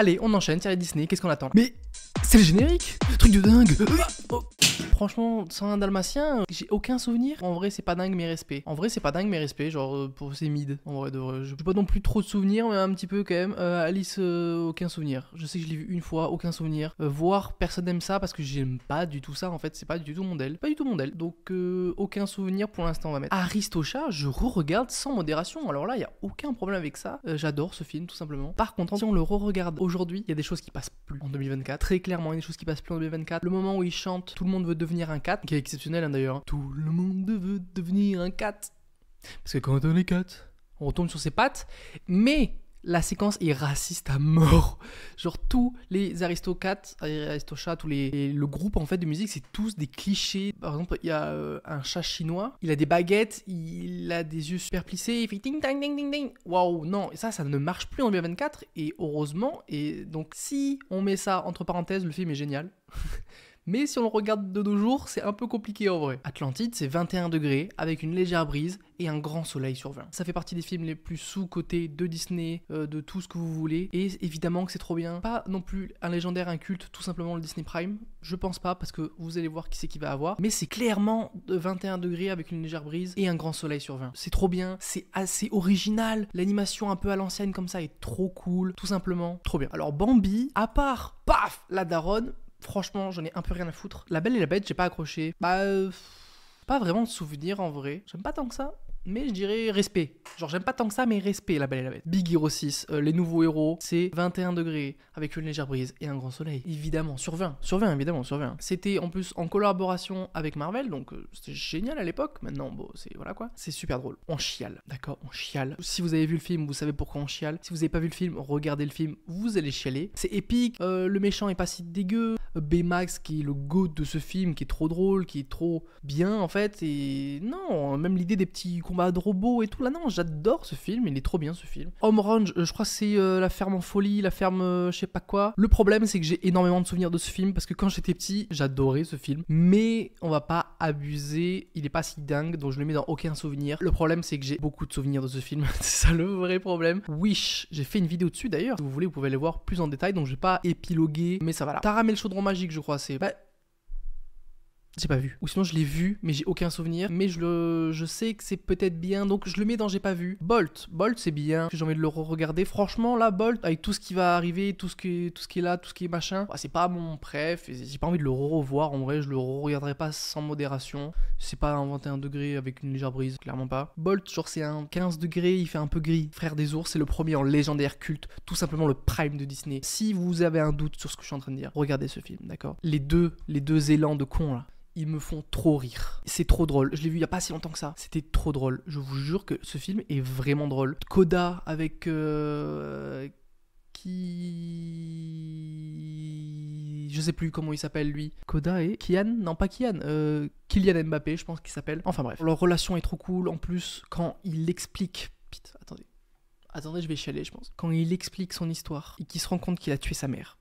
Allez, on enchaîne, Thierry Disney, qu'est-ce qu'on attend? Mais c'est le générique! Truc de dingue! Oh. Franchement, sans un dalmatien, j'ai aucun souvenir. En vrai, c'est pas dingue, mais respect. En vrai, c'est pas dingue, mais respect. Genre, pour c'est mid. En vrai, de vrai. J'ai pas non plus trop de souvenirs, mais un petit peu quand même. Alice, aucun souvenir. Je sais que je l'ai vu une fois, aucun souvenir. Voir, personne n'aime ça parce que j'aime pas du tout ça. En fait, c'est pas du tout mon modèle. Pas du tout mon modèle. Donc, aucun souvenir pour l'instant, on va mettre. Aristocha, je re-regarde sans modération. Alors là, il y a aucun problème avec ça. J'adore ce film, tout simplement. Par contre, si on le re-regarde aujourd'hui, il y a des choses qui passent plus en 2024. Très clairement, il y a des choses qui passent plus en 2024. Le moment où il chante, tout le monde veut devenir un cat, qui est exceptionnel hein, d'ailleurs. Tout le monde veut devenir un cat. Parce que quand on est cat, on retombe sur ses pattes. Mais la séquence est raciste à mort. Genre tous les aristochats, tous le groupe en fait de musique, c'est tous des clichés. Par exemple, il y a un chat chinois, il a des baguettes, il a des yeux super plissés, il fait ting tang ding ding ding. Waouh, non, ça ne marche plus en 2024 et heureusement. Et donc si on met ça entre parenthèses, le film est génial. Mais si on le regarde de nos jours, c'est un peu compliqué en vrai. Atlantide, c'est 21 degrés, avec une légère brise et un grand soleil sur 20. Ça fait partie des films les plus sous-cotés de Disney, de tout ce que vous voulez. Et évidemment que c'est trop bien. Pas non plus un légendaire, un culte, tout simplement le Disney Prime. Je pense pas, parce que vous allez voir qui c'est qui va avoir. Mais c'est clairement de 21 degrés avec une légère brise et un grand soleil sur 20. C'est trop bien, c'est assez original. L'animation un peu à l'ancienne comme ça est trop cool. Tout simplement, trop bien. Alors Bambi, à part, paf, la daronne, franchement, j'en ai un peu rien à foutre. La Belle et la Bête, j'ai pas accroché. Pas vraiment de souvenir en vrai. J'aime pas tant que ça. Mais je dirais respect. Genre j'aime pas tant que ça, mais respect, La Belle et la Bête. Big Hero 6, les nouveaux héros, c'est 21 degrés avec une légère brise et un grand soleil. Évidemment, sur 20, évidemment, sur 20. C'était en plus en collaboration avec Marvel, donc c'était génial à l'époque. Maintenant, bon, c'est voilà quoi. C'est super drôle. On chiale, d'accord? On chiale. Si vous avez vu le film, vous savez pourquoi on chiale. Si vous avez pas vu le film, regardez le film, vous allez chialer. C'est épique, le méchant est pas si dégueu. Baymax, qui est le goat de ce film, qui est trop drôle, qui est trop bien en fait. Et non, même l'idée des petits combats de robots et tout, là non, j'adore ce film, il est trop bien ce film. Home Run, je crois que c'est la ferme en folie, la ferme je sais pas quoi. Le problème c'est que j'ai énormément de souvenirs de ce film parce que quand j'étais petit, j'adorais ce film, mais on va pas abuser, il est pas si dingue, donc je le mets dans aucun souvenir. Le problème c'est que j'ai beaucoup de souvenirs de ce film, c'est ça le vrai problème. Wish, j'ai fait une vidéo dessus d'ailleurs, si vous voulez vous pouvez aller voir plus en détail, donc je vais pas épiloguer, mais ça va là. Taram et le chaudron magique je crois, c'est... J'ai pas vu. Ou sinon je l'ai vu, mais j'ai aucun souvenir. Mais je sais que c'est peut-être bien, donc je le mets dans j'ai pas vu. Bolt c'est bien. J'ai envie de le re-regarder. Franchement, là, Bolt, avec tout ce qui va arriver, tout ce qui est là, tout ce qui est machin, c'est pas mon préf. J'ai pas envie de le revoir. En vrai, je le re-regarderai pas sans modération. C'est pas un 21 degrés avec une légère brise, clairement pas. Bolt, genre c'est un 15 degrés, il fait un peu gris. Frère des ours, c'est le premier en légendaire culte. Tout simplement le prime de Disney. Si vous avez un doute sur ce que je suis en train de dire, regardez ce film, d'accord? Les deux élans de con là. Ils me font trop rire. C'est trop drôle. Je l'ai vu il y a pas si longtemps que ça. C'était trop drôle. Je vous jure que ce film est vraiment drôle. Coda avec qui... Je sais plus comment il s'appelle lui. Coda et Kian? Non pas Kian. Kylian Mbappé je pense qu'il s'appelle. Enfin bref. Leur relation est trop cool. En plus quand il explique... Putain, attendez je vais chialer je pense. Quand il explique son histoire et qu'il se rend compte qu'il a tué sa mère.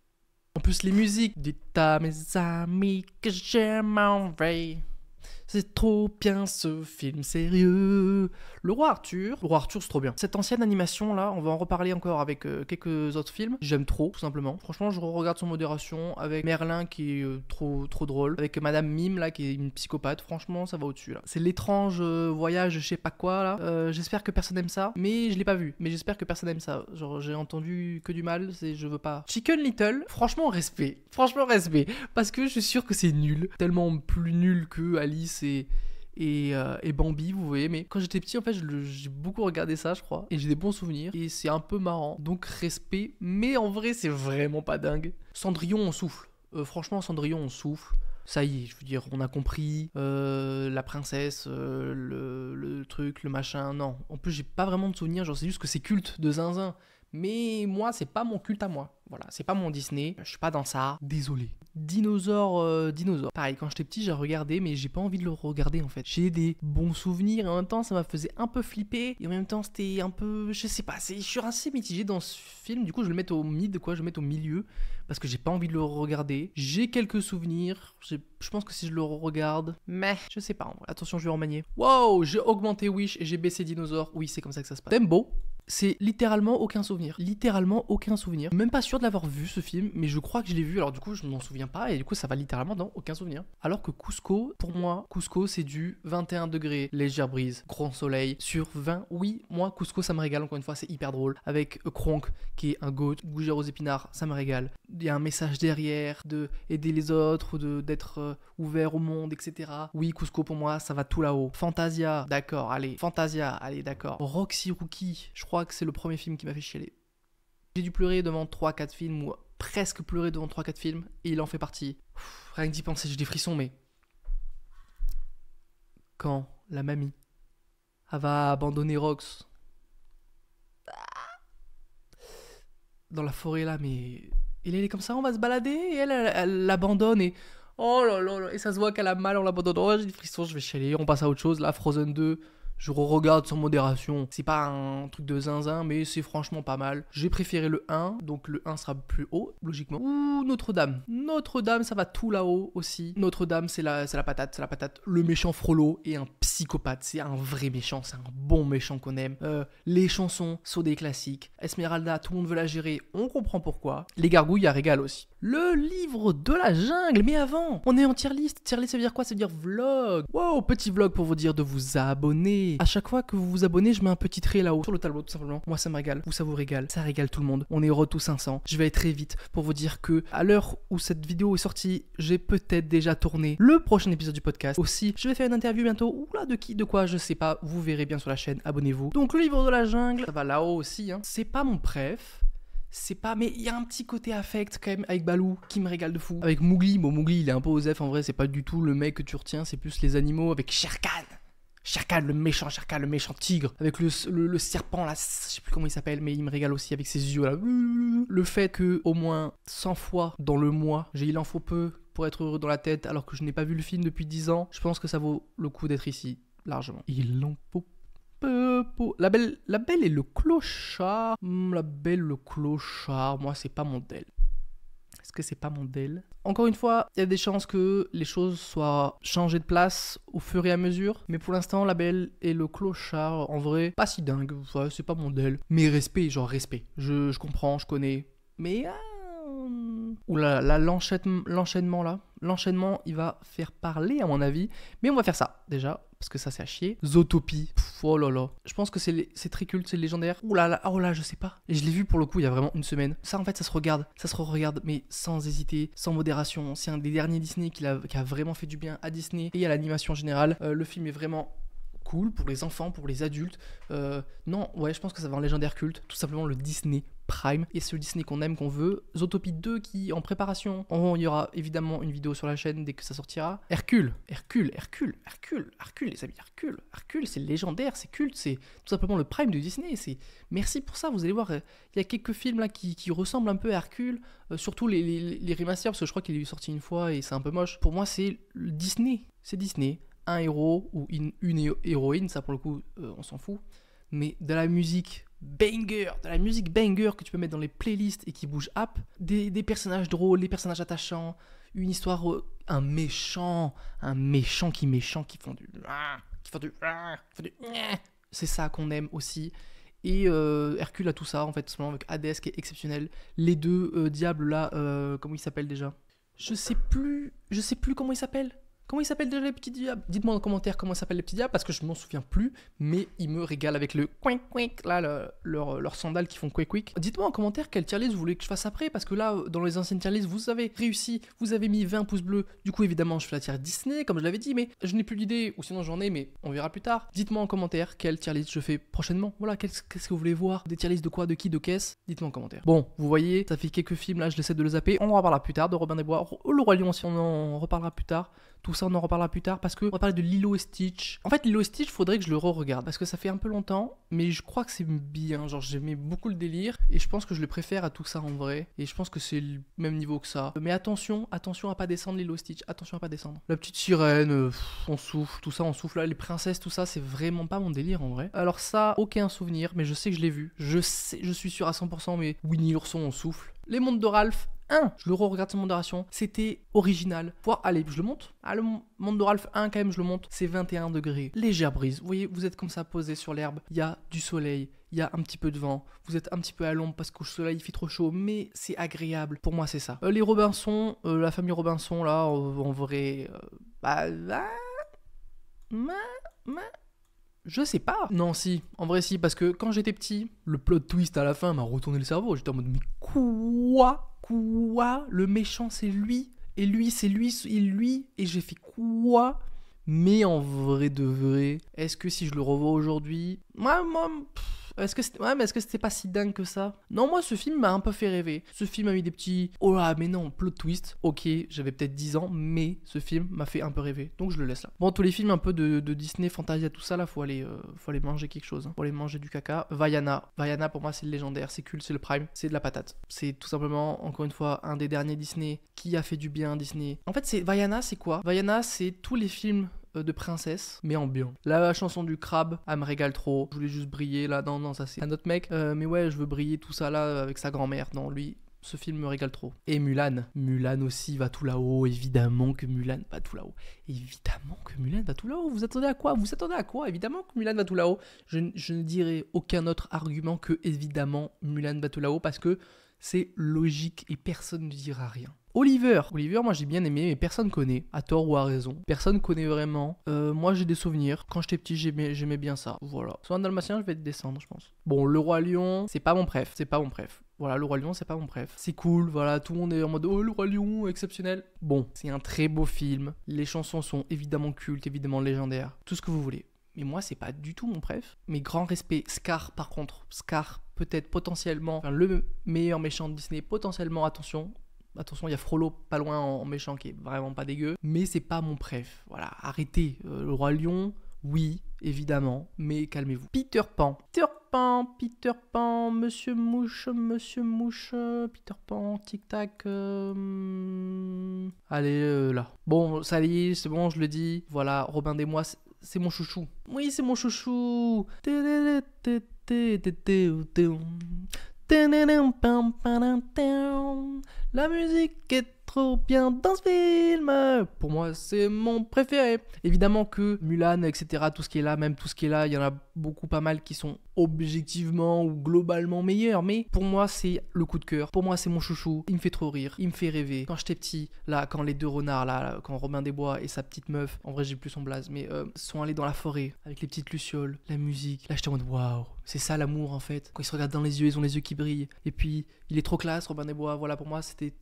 En plus, les musiques. Dites à mes amis que je m'en vais. C'est trop bien ce film sérieux. Le Roi Arthur, c'est trop bien. Cette ancienne animation là, on va en reparler encore avec quelques autres films. J'aime trop, tout simplement. Franchement, je regarde sans modération avec Merlin qui est trop drôle. Avec Madame Mime là qui est une psychopathe. Franchement, ça va au-dessus là. C'est l'étrange voyage, je sais pas quoi là. J'espère que personne aime ça, mais je l'ai pas vu. Mais j'espère que personne aime ça. Genre, j'ai entendu que du mal, je veux pas. Chicken Little, franchement, respect. Parce que je suis sûr que c'est nul. Tellement plus nul que Alice et Bambi, vous voyez. Mais quand j'étais petit, en fait, j'ai beaucoup regardé ça, je crois. Et j'ai des bons souvenirs. Et c'est un peu marrant. Donc, respect. Mais en vrai, c'est vraiment pas dingue. Cendrillon, on souffle. Franchement, Cendrillon, on souffle. Ça y est, je veux dire, on a compris. La princesse, le truc, le machin. Non. En plus, j'ai pas vraiment de souvenirs. Genre, c'est juste que c'est culte de zinzin. Mais moi, c'est pas mon culte à moi. Voilà, c'est pas mon Disney. Je suis pas dans ça. Désolé. Dinosaure. Pareil, quand j'étais petit, j'ai regardé, mais j'ai pas envie de le regarder en fait. J'ai des bons souvenirs et en même temps, ça m'a faisait un peu flipper. Et en même temps, c'était un peu. Je sais pas, je suis assez mitigé dans ce film. Du coup, je vais le mettre au mid, quoi. Je vais le mettre au milieu. Parce que j'ai pas envie de le regarder. J'ai quelques souvenirs. Je pense que si je le regarde. Mais je sais pas en vrai. Attention, je vais remanier. Wow, j'ai augmenté Wish et j'ai baissé Dinosaure. Oui, c'est comme ça que ça se passe. Tembo. c'est littéralement aucun souvenir. Littéralement aucun souvenir. Même pas sûr de l'avoir vu ce film, mais je crois que je l'ai vu. Alors du coup, je ne m'en souviens pas et du coup, ça va littéralement dans aucun souvenir. Alors que Cusco, pour moi, Cusco, c'est du 21 degrés, légère brise, grand soleil sur 20. Oui, moi, Cusco, ça me régale. Encore une fois, c'est hyper drôle. Avec Kronk, qui est un goat, gougère aux épinards, ça me régale. Il y a un message derrière de aider les autres, d'être ouvert au monde, etc. Oui, Cusco, pour moi, ça va tout là-haut. Fantasia, d'accord, allez. Fantasia, allez, d'accord. Roxy Rookie, je crois que c'est le premier film qui m'a fait chialer. J'ai dû pleurer devant 3-4 films, ou presque pleurer devant 3-4 films, et il en fait partie. Rien que d'y penser, j'ai des frissons, mais... Quand la mamie, elle va abandonner Rox dans la forêt là, mais... Et elle est comme ça, on va se balader, et elle l'abandonne, et... Oh là là là, et ça se voit qu'elle a mal, on l'abandonne. Oh, j'ai des frissons, je vais chialer, on passe à autre chose. Là, Frozen 2... Je re-regarde sans modération. C'est pas un truc de zinzin, mais c'est franchement pas mal. J'ai préféré le 1, donc le 1 sera plus haut, logiquement. Ouh, Notre-Dame. Notre-Dame, ça va tout là-haut aussi. Notre-Dame, c'est la patate, c'est la patate. Le méchant Frollo est un psychopathe. C'est un vrai méchant, c'est un bon méchant qu'on aime. Les chansons sont des classiques. Esmeralda, tout le monde veut la gérer, on comprend pourquoi. Les gargouilles, à régal aussi. Le livre de la jungle, mais avant, on est en tier list. Tier list, ça veut dire quoi? Ça veut dire vlog. Wow, petit vlog pour vous dire de vous abonner. À chaque fois que vous vous abonnez, je mets un petit trait là-haut sur le tableau, tout simplement. Moi, ça me régale. Vous, ça vous régale. Ça régale tout le monde. On est heureux tous 500. Je vais être très vite pour vous dire que, à l'heure où cette vidéo est sortie, j'ai peut-être déjà tourné le prochain épisode du podcast. Aussi, je vais faire une interview bientôt. Oula, de qui, de quoi, je sais pas. Vous verrez bien sur la chaîne. Abonnez-vous. Donc, le livre de la jungle, ça va là-haut aussi. Hein. C'est pas mon préf. C'est pas, mais il y a un petit côté affect quand même avec Balou qui me régale de fou. Avec Mowgli, bon Mowgli il est un peu osef en vrai, c'est pas du tout le mec que tu retiens, c'est plus les animaux avec Shere Khan. Shere Khan, le méchant tigre. Avec le serpent là, je sais plus comment il s'appelle, mais il me régale aussi avec ses yeux là. Le fait que au moins 100 fois dans le mois, il en faut peu pour être heureux dans la tête alors que je n'ai pas vu le film depuis 10 ans, je pense que ça vaut le coup d'être ici, largement. Il en faut La belle et le clochard. La belle, le clochard. Moi, c'est pas mon del. Est-ce que c'est pas mon del? Encore une fois, il y a des chances que les choses soient changées de place au fur et à mesure. Mais pour l'instant, la belle et le clochard, en vrai, pas si dingue. Ouais, c'est pas mon del. Mais respect, genre respect. Je comprends, je connais. Mais... Oula, là, l'enchaînement là. L'enchaînement, il va faire parler à mon avis. Mais on va faire ça, déjà. Parce que ça, c'est à chier. Zootopie. Oh là là. Je pense que c'est très culte, c'est légendaire. Ouh là là, oh là, je sais pas. Et je l'ai vu pour le coup il y a vraiment une semaine. Ça, en fait, ça se regarde. Ça se re-regarde, mais sans hésiter, sans modération. C'est un des derniers Disney qui a vraiment fait du bien à Disney et à l'animation générale. Le film est vraiment cool pour les enfants, pour les adultes. Non, ouais, je pense que ça va en légendaire culte. Tout simplement le Disney Prime. Et c'est le Disney qu'on aime, qu'on veut. Zootopie 2 qui est en préparation. Il y aura évidemment une vidéo sur la chaîne dès que ça sortira. Hercule, les amis. Hercule, c'est légendaire, c'est culte. C'est tout simplement le Prime de Disney. Merci pour ça. Vous allez voir, il y a quelques films là qui ressemblent un peu à Hercule. Surtout les remasters, parce que je crois qu'il est sorti une fois et c'est un peu moche. Pour moi, c'est le Disney. C'est Disney. Un héros ou une héroïne, ça pour le coup, on s'en fout. Mais de la musique banger que tu peux mettre dans les playlists et qui bouge up, des personnages drôles, des personnages attachants, une histoire, un méchant qui font du c'est ça qu'on aime aussi. Et Hercule a tout ça en fait, seulement avec Hadès qui est exceptionnel. Les deux diables là, comment ils s'appellent déjà? Je sais plus comment ils s'appellent. Comment ils s'appellent déjà les petits diables? Dites-moi en commentaire comment s'appellent les petits diables parce que je m'en souviens plus, mais ils me régalent avec le quink quink là, leurs sandales qui font quick quick. Dites-moi en commentaire quelle tier list vous voulez que je fasse après parce que là dans les anciennes tier list vous avez réussi, vous avez mis 20 pouces bleus. Du coup évidemment je fais la tier Disney comme je l'avais dit, mais je n'ai plus d'idée ou sinon j'en ai, mais on verra plus tard. Dites-moi en commentaire quelle tier list je fais prochainement. Voilà, qu'est-ce que vous voulez voir? Des tier list de quoi, de qui, de qu'est-ce? Dites-moi en commentaire. Bon, vous voyez, ça fait quelques films là, je essaie de le zapper. On en reparlera plus tard de Robin des Bois, le Roi Lion aussi, on en reparlera plus tard. Tout ça, on en reparlera plus tard parce qu'on va parler de Lilo et Stitch. En fait, Lilo et Stitch, faudrait que je le re-regarde parce que ça fait un peu longtemps, mais je crois que c'est bien. Genre, j'aimais beaucoup le délire et je pense que je le préfère à tout ça en vrai. Et je pense que c'est le même niveau que ça. Mais attention à pas descendre Lilo et Stitch. Attention à pas descendre. La petite sirène, on souffle, tout ça, on souffle. Là, les princesses, tout ça, c'est vraiment pas mon délire en vrai. Alors, ça, aucun souvenir, mais je sais que je l'ai vu. Je suis sûr à 100%, mais Winnie l'ourson, on souffle. Les mondes de Ralph. 1, je le re-regarde sans modération, c'était original. Allez, je le monte. Ah, le monde de Ralph 1, quand même, je le monte. C'est 21 degrés, légère brise. Vous voyez, vous êtes comme ça posé sur l'herbe. Il y a du soleil, il y a un petit peu de vent. Vous êtes un petit peu à l'ombre parce qu'au soleil, il fait trop chaud, mais c'est agréable. Pour moi, c'est ça. Les Robinson, la famille Robinson, là, en vrai... Je sais pas. Non, si. En vrai, si. Parce que quand j'étais petit, le plot twist à la fin m'a retourné le cerveau. J'étais en mode, mais quoi? Le méchant, c'est lui. Et lui, c'est lui. Et lui. Et j'ai fait quoi? Mais en vrai de vrai, est-ce que si je le revois aujourd'hui... Est-ce que c'était pas si dingue que ça? Non, moi, ce film m'a un peu fait rêver. Ce film a mis des petits... Oh là, mais non, plot twist. Ok, j'avais peut-être 10 ans, mais ce film m'a fait un peu rêver. Donc, je le laisse là. Bon, tous les films un peu de Disney, Fantasia, tout ça, là, faut aller manger quelque chose. Faut aller manger du caca. Vaiana, pour moi, c'est le légendaire. C'est culte, c'est le prime. C'est de la patate. C'est tout simplement, encore une fois, un des derniers Disney qui a fait du bien à Disney. En fait, Vaiana, c'est quoi? Vaiana, c'est tous les films de princesse, mais en bien. La chanson du crabe, elle me régale trop. Je voulais juste briller là. Non, ça c'est un autre mec. Mais ouais, je veux briller tout ça là avec sa grand-mère. Non, lui, ce film me régale trop. Et Mulan. Mulan aussi va tout là-haut. Évidemment que Mulan va tout là-haut. Vous attendez à quoi? Évidemment que Mulan va tout là-haut. Je ne dirai aucun autre argument que évidemment Mulan va tout là-haut parce que c'est logique et personne ne dira rien. Oliver, moi j'ai bien aimé, mais personne connaît, à tort ou à raison. Personne connaît vraiment. Moi j'ai des souvenirs. Quand j'étais petit, j'aimais bien ça. Voilà. Sur un dalmatien, je vais te descendre, je pense. Bon, Le Roi Lion, c'est pas mon préf. Voilà, Le Roi Lion, c'est pas mon préf. C'est cool, voilà, tout le monde est en mode oh, Le Roi Lion, exceptionnel. Bon, c'est un très beau film. Les chansons sont évidemment cultes, évidemment légendaires. Tout ce que vous voulez. Mais moi, c'est pas du tout mon préf. Mais grand respect. Scar, par contre. Scar, peut-être potentiellement, le meilleur méchant de Disney. Potentiellement, attention, il y a Frollo pas loin en méchant qui est vraiment pas dégueu. Mais c'est pas mon préf. Voilà, arrêtez. Le Roi Lion, oui, évidemment. Mais calmez-vous. Peter Pan, Monsieur Mouche, Peter Pan, tic-tac. Allez, là. Bon, ça y est, c'est bon, je le dis. Voilà, Robin des Bois, c'est mon chouchou. Oui, c'est mon chouchou. La musique est trop bien dans ce film. Pour moi, c'est mon préféré. Évidemment que Mulan, etc., tout ce qui est là, même tout ce qui est là, il y en a beaucoup, pas mal qui sont objectivement ou globalement meilleurs. Mais pour moi, c'est le coup de cœur. Pour moi, c'est mon chouchou. Il me fait trop rire. Il me fait rêver. Quand j'étais petit, là, quand les deux renards, là, quand Robin des Bois et sa petite meuf, en vrai, j'ai plus son blaze, mais sont allés dans la forêt avec les petites lucioles, la musique. Là, j'étais en mode waouh, c'est ça l'amour en fait. Quand ils se regardent dans les yeux, ils ont les yeux qui brillent. Et puis, il est trop classe, Robin des Bois. Voilà, pour moi, c'était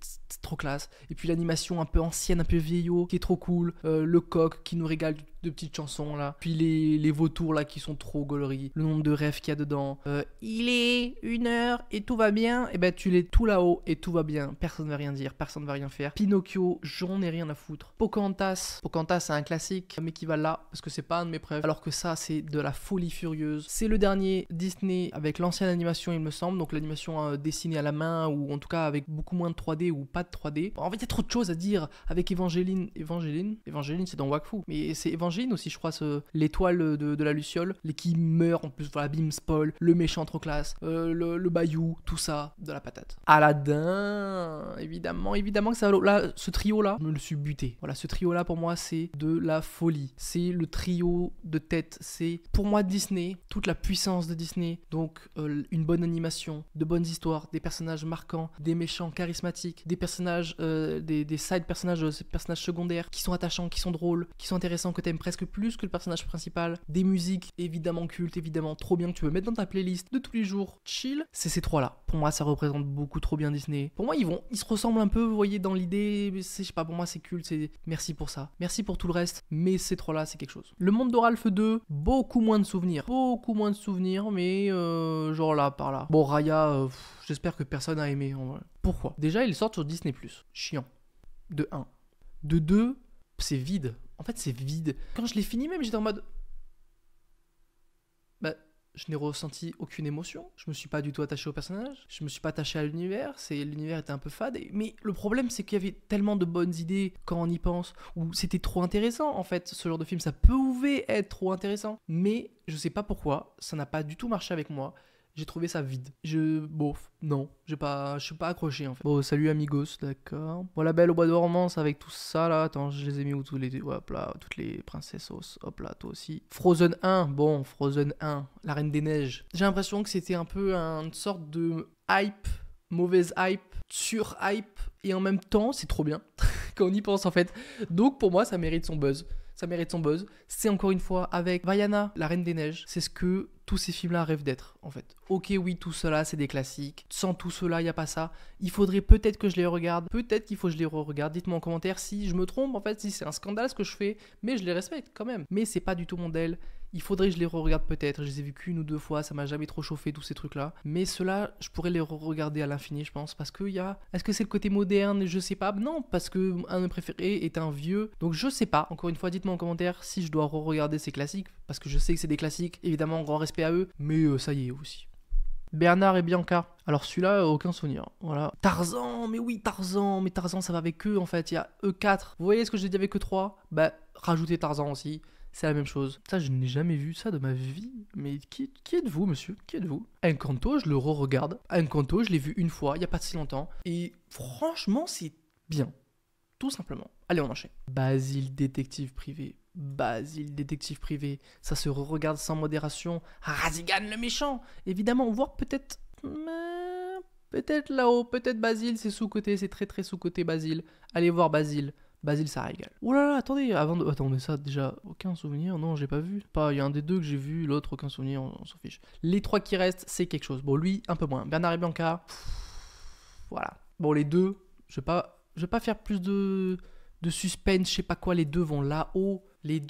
trop classe. Et puis, l'animation un peu ancienne, un peu vieillot, qui est trop cool. Le coq qui nous régale de petites chansons là. Puis les vautours là qui sont trop gauleries. Le nombre de rêves qu'il y a dedans. Il est 1h et tout va bien. Et ben, tu l'es tout là-haut et tout va bien. Personne ne va rien dire, personne ne va rien faire. Pinocchio, j'en ai rien à foutre. Pocahontas, c'est un classique, mais qui va là parce que c'est pas un de mes préfs. Alors que ça, c'est de la folie furieuse. C'est le dernier Disney avec l'ancienne animation, il me semble. Donc l'animation dessinée à la main ou en tout cas avec beaucoup moins de 3D ou pas de 3D. En fait, il y a trop de choses à dire avec Évangeline, c'est dans Wakfu. Mais c'est Évangeline aussi, je crois, l'étoile de la Luciole, les qui meurt en plus, voilà, bim, spoil, le méchant trop classe, le Bayou, tout ça, de la patate. Aladdin, évidemment que ça va. Là, ce trio-là, je me le suis buté. Voilà, ce trio-là, pour moi, c'est de la folie. C'est le trio de tête. C'est, pour moi, Disney, toute la puissance de Disney. Donc, une bonne animation, de bonnes histoires, des personnages marquants, des méchants charismatiques, des personnages, des side personnages, ces personnages secondaires qui sont attachants, qui sont drôles, qui sont intéressants, que t'aimes presque plus que le personnage principal. Des musiques évidemment cultes, évidemment trop bien, que tu peux mettre dans ta playlist de tous les jours. Chill. C'est ces trois-là. Pour moi, ça représente beaucoup trop bien Disney. Pour moi, ils se ressemblent un peu, vous voyez, dans l'idée. Je sais pas, pour moi, c'est culte. Merci pour ça. Merci pour tout le reste. Mais ces trois-là, c'est quelque chose. Le monde de Ralph 2, beaucoup moins de souvenirs. Mais genre là, par là. Bon, Raya, j'espère que personne a aimé. En vrai. Pourquoi? Déjà, ils sortent sur Disney+. Chiant. De 1. De 2, c'est vide. En fait, c'est vide. Quand je l'ai fini même, j'étais en mode... je n'ai ressenti aucune émotion. Je me suis pas du tout attaché au personnage. Je me suis pas attaché à l'univers. L'univers était un peu fade. Mais le problème, c'est qu'il y avait tellement de bonnes idées quand on y pense. Où c'était trop intéressant, en fait. Ce genre de film, ça pouvait être trop intéressant. Mais je sais pas pourquoi. Ça n'a pas du tout marché avec moi. J'ai trouvé ça vide. Bof, non, je suis pas accroché en fait. Bon, salut amigos, d'accord. Bon, La Belle au bois dormant avec tout ça là. Attends, je les ai mis où tous les... Hop là, toutes les princesses. Hop là, toi aussi. Frozen 1, bon, Frozen 1, La Reine des Neiges. J'ai l'impression que c'était un peu une sorte de hype, mauvaise hype, sur hype. Et en même temps, c'est trop bien quand on y pense en fait. Donc pour moi, ça mérite son buzz. C'est encore une fois avec Vaiana, La Reine des Neiges. C'est ce que tous ces films-là rêvent d'être, en fait. Ok, oui, tout cela, c'est des classiques. Sans tout cela, il n'y a pas ça. Il faudrait peut-être que je les regarde. Peut-être qu'il faut que je les re-regarde. Dites-moi en commentaire si je me trompe, en fait, si c'est un scandale ce que je fais. Mais je les respecte quand même. Mais c'est pas du tout mon modèle. Il faudrait que je les re-regarde peut-être. Je les ai vus qu'une ou deux fois. Ça m'a jamais trop chauffé, tous ces trucs-là. Mais ceux-là, je pourrais les re-regarder à l'infini, je pense. Parce qu'il y a... Est-ce que c'est le côté moderne? Je sais pas. Non, parce que un de mes préférés est un vieux. Donc je sais pas. Encore une fois, dites-moi en commentaire si je dois re-regarder ces classiques. Parce que je sais que c'est des classiques. Évidemment, grand respect à eux. Mais ça y est aussi. Bernard et Bianca. Alors celui-là, aucun souvenir. Voilà. Tarzan, mais oui, Tarzan. Mais Tarzan, ça va avec eux en fait. Il y a E4. Vous voyez ce que j'ai dit avec E3? Bah, rajoutez Tarzan aussi. C'est la même chose. Ça, je n'ai jamais vu ça de ma vie. Mais qui êtes-vous, monsieur? Qui êtes-vous? Encanto, je le re-regarde. Encanto, je l'ai vu une fois, il n'y a pas si longtemps. Et franchement, c'est bien. Tout simplement. Allez, on enchaîne. Basile, détective privé. Ça se re-regarde sans modération. Razigan, le méchant. Évidemment, voire peut-être... Peut-être là-haut, peut-être Basile, c'est sous-côté, c'est très très sous-côté Basile. Allez voir Basile. Basile, ça régale. Oh là là, attendez, attendez, ça déjà, aucun souvenir, non, j'ai pas vu. Il y a un des deux que j'ai vu, l'autre, aucun souvenir, on s'en fiche. Les trois qui restent, c'est quelque chose. Bon, lui, un peu moins. Bernard et Bianca, voilà. Bon, les deux, je vais pas faire plus de suspense, je sais pas quoi, les deux vont là-haut. Lui,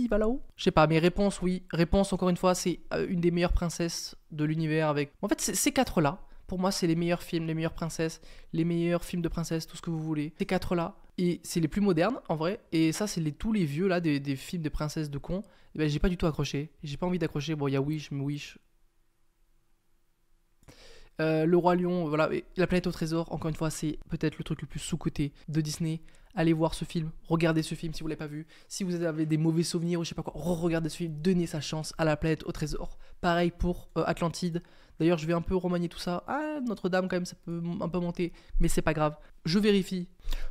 il va là-haut. Je sais pas, mais réponse, oui. Réponse, encore une fois, c'est une des meilleures princesses de l'univers avec... En fait, ces quatre-là, pour moi, c'est les meilleurs films, les meilleures princesses, les meilleurs films de princesses, tout ce que vous voulez. Ces quatre-là, et c'est les plus modernes, en vrai. Et ça, c'est tous les vieux, là, des films de princesses de cons. Et ben, j'ai pas du tout accroché. J'ai pas envie d'accrocher. Bon, il y a Wish, mais Wish... Le Roi Lion, voilà, et La Planète au Trésor, encore une fois, c'est peut-être le truc le plus sous-coté de Disney. Allez voir ce film, regardez ce film si vous l'avez pas vu. Si vous avez des mauvais souvenirs ou je sais pas quoi, regardez ce film, donnez sa chance à La Planète au Trésor. Pareil pour Atlantide. D'ailleurs, je vais un peu remanier tout ça. Ah, Notre-Dame quand même, ça peut un peu monter, mais c'est pas grave. Je vérifie.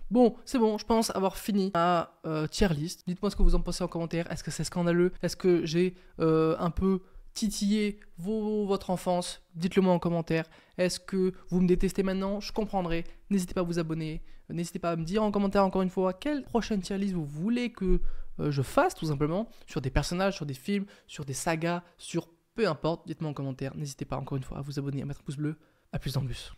Bon, c'est bon, je pense avoir fini ma tier list. Dites-moi ce que vous en pensez en commentaire. Est-ce que c'est scandaleux? Est-ce que j'ai un peu titiller votre enfance? Dites-le moi en commentaire. Est-ce que vous me détestez maintenant? Je comprendrai. N'hésitez pas à vous abonner. N'hésitez pas à me dire en commentaire encore une fois quelle prochaine tier list vous voulez que je fasse tout simplement. Sur des personnages, sur des films, sur des sagas, sur peu importe. Dites-moi en commentaire. N'hésitez pas encore une fois à vous abonner, à mettre un pouce bleu. A plus en plus.